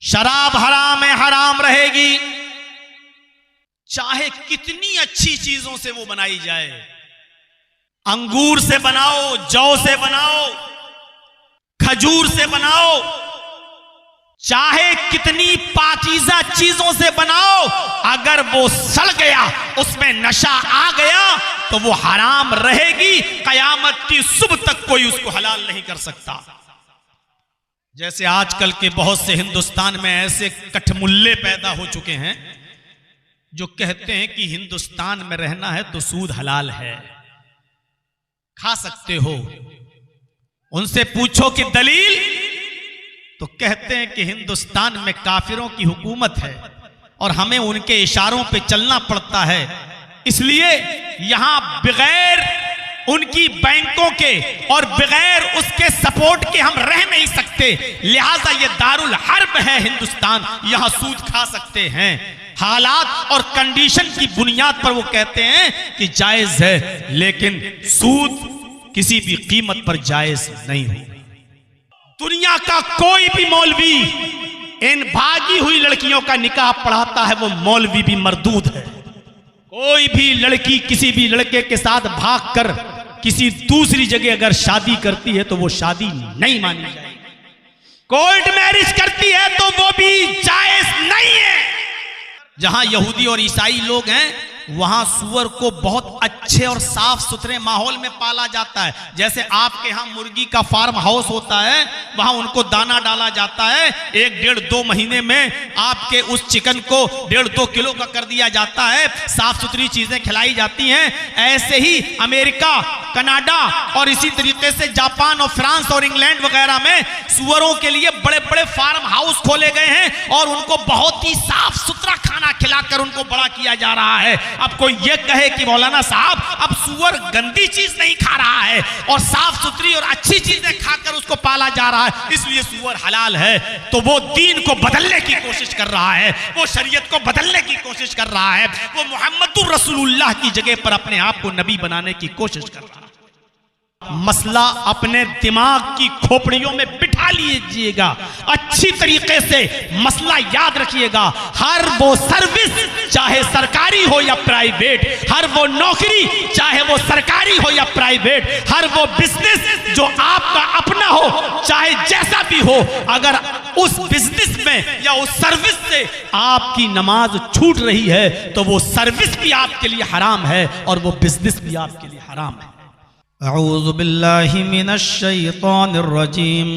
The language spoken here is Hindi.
शराब हराम है, हराम रहेगी, चाहे कितनी अच्छी चीजों से वो बनाई जाए। अंगूर से बनाओ, जौ से बनाओ, खजूर से बनाओ, चाहे कितनी पाकीज़ा चीजों से बनाओ, अगर वो सड़ गया, उसमें नशा आ गया, तो वो हराम रहेगी। कयामत की सुबह तक कोई उसको हलाल नहीं कर सकता। जैसे आजकल के बहुत से हिंदुस्तान में ऐसे कठमुल्ले पैदा हो चुके हैं जो कहते हैं कि हिंदुस्तान में रहना है तो सूद हलाल है, खा सकते हो। उनसे पूछो कि दलील, तो कहते हैं कि हिंदुस्तान में काफिरों की हुकूमत है और हमें उनके इशारों पे चलना पड़ता है, इसलिए यहां बगैर उनकी बैंकों के और बगैर उसके सपोर्ट के हम रह नहीं सकते, लिहाजा ये दारुल हर्ब है हिंदुस्तान, यहां सूद खा सकते हैं। हालात और कंडीशन की बुनियाद पर वो कहते हैं कि जायज है, लेकिन सूद किसी भी कीमत पर जायज नहीं हो। दुनिया का कोई भी मौलवी इन भागी हुई लड़कियों का निकाह पढ़ाता है, वो मौलवी भी मरदूद है। कोई भी लड़की किसी भी लड़के के साथ भागकर किसी दूसरी जगह अगर शादी करती है तो वो शादी नहीं मानी जाएगी। कोर्ट मैरिज करती है तो वो भी जायज नहीं है। जहां यहूदी और ईसाई लोग हैं वहां सुअर को बहुत अच्छे और साफ सुथरे माहौल में पाला जाता है। जैसे आपके यहाँ मुर्गी का फार्म हाउस होता है, वहां उनको दाना डाला जाता है, 1-1.5-2 महीने में आपके उस चिकन को 1.5-2 किलो का कर दिया जाता है, साफ सुथरी चीजें खिलाई जाती हैं। ऐसे ही अमेरिका, कनाडा और इसी तरीके से जापान और फ्रांस और इंग्लैंड वगैरह में सुअरों के लिए बड़े बड़े फार्म हाउस खोले गए हैं और उनको बहुत ही साफ सुथरा खाना खिलाकर उनको बड़ा किया जा रहा है। अब कोई ये कहे कि मौलाना साहब अब सुअर गंदी चीज नहीं खा रहा है और साफ सुथरी और अच्छी चीजें खाकर उसको पाला जा रहा है, इसलिए सुअर हलाल है, तो वो दीन को बदलने की कोशिश कर रहा है, वो शरीयत को बदलने की कोशिश कर रहा है, वो मुहम्मदुर रसूलुल्लाह की जगह पर अपने आप को नबी बनाने की कोशिश कर रहा है। मसला अपने दिमाग की खोपड़ियों में बिठा लीजिएगा, अच्छी तरीके से मसला याद रखिएगा। हर वो सर्विस चाहे सरकारी हो या प्राइवेट, हर वो नौकरी चाहे वो सरकारी हो या प्राइवेट, हर वो बिजनेस जो आपका अपना हो चाहे जैसा भी हो, अगर उस बिजनेस में या उस सर्विस से आपकी नमाज छूट रही है तो वो सर्विस भी आपके लिए हराम है और वो बिजनेस भी आपके लिए हराम है। अऊज़ु बिल्लाहि मिनश शैतानिर रजीम।